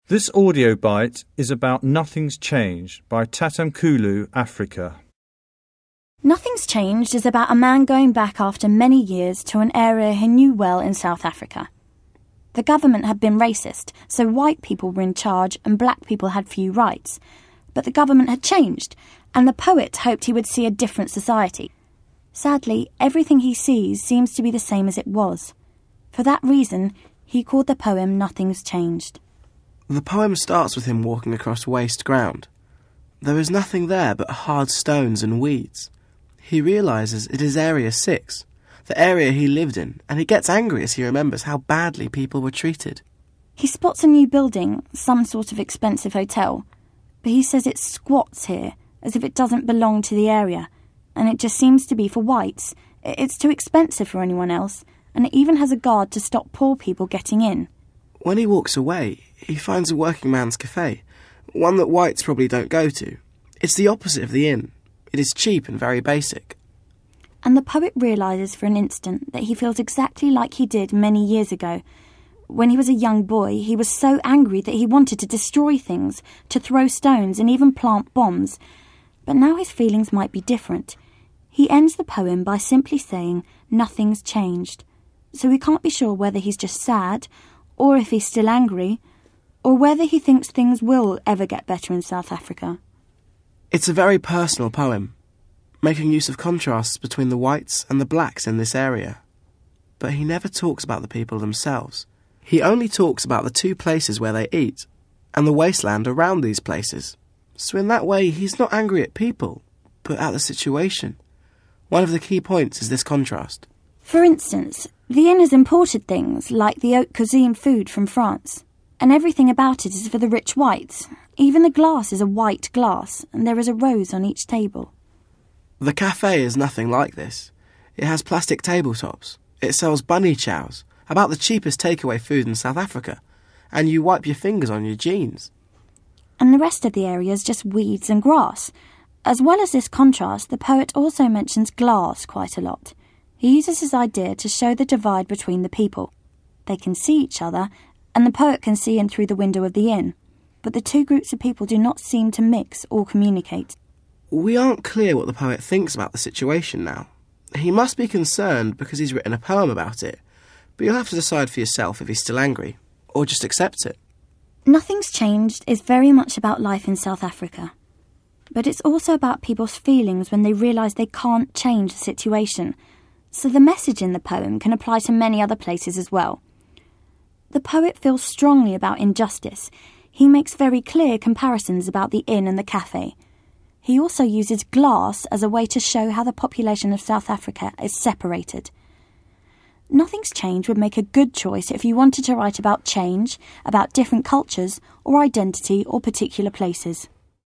This audio bite is about Nothing's Changed by Tatamkulu, Africa. Nothing's Changed is about a man going back after many years to an area he knew well in South Africa. The government had been racist, so white people were in charge and black people had few rights. But the government had changed, and the poet hoped he would see a different society. Sadly, everything he sees seems to be the same as it was. For that reason, he called the poem Nothing's Changed. The poem starts with him walking across waste ground. There is nothing there but hard stones and weeds. He realises it is Area 6, the area he lived in, and he gets angry as he remembers how badly people were treated. He spots a new building, some sort of expensive hotel, but he says it squats here, as if it doesn't belong to the area, and it just seems to be for whites. It's too expensive for anyone else, and it even has a guard to stop poor people getting in. When he walks away, he finds a working man's cafe, one that whites probably don't go to. It's the opposite of the inn. It is cheap and very basic. And the poet realises for an instant that he feels exactly like he did many years ago. When he was a young boy, he was so angry that he wanted to destroy things, to throw stones and even plant bombs. But now his feelings might be different. He ends the poem by simply saying, "Nothing's changed." So we can't be sure whether he's just sad, or if he's still angry, or whether he thinks things will ever get better in South Africa. It's a very personal poem, making use of contrasts between the whites and the blacks in this area. But he never talks about the people themselves. He only talks about the two places where they eat, and the wasteland around these places. So in that way, he's not angry at people, but at the situation. One of the key points is this contrast. For instance, the inn has imported things like the haute cuisine food from France, and everything about it is for the rich whites. Even the glass is a white glass, and there is a rose on each table. The cafe is nothing like this. It has plastic tabletops. It sells bunny chows, about the cheapest takeaway food in South Africa, and you wipe your fingers on your jeans. And the rest of the area is just weeds and grass. As well as this contrast, the poet also mentions glass quite a lot. He uses his idea to show the divide between the people. They can see each other, and the poet can see in through the window of the inn. But the two groups of people do not seem to mix or communicate. We aren't clear what the poet thinks about the situation now. He must be concerned because he's written a poem about it, but you'll have to decide for yourself if he's still angry, or just accepts it. Nothing's Changed is very much about life in South Africa. But it's also about people's feelings when they realise they can't change the situation. So the message in the poem can apply to many other places as well. The poet feels strongly about injustice. He makes very clear comparisons about the inn and the cafe. He also uses glass as a way to show how the population of South Africa is separated. Nothing's Changed would make a good choice if you wanted to write about change, about different cultures, or identity or particular places.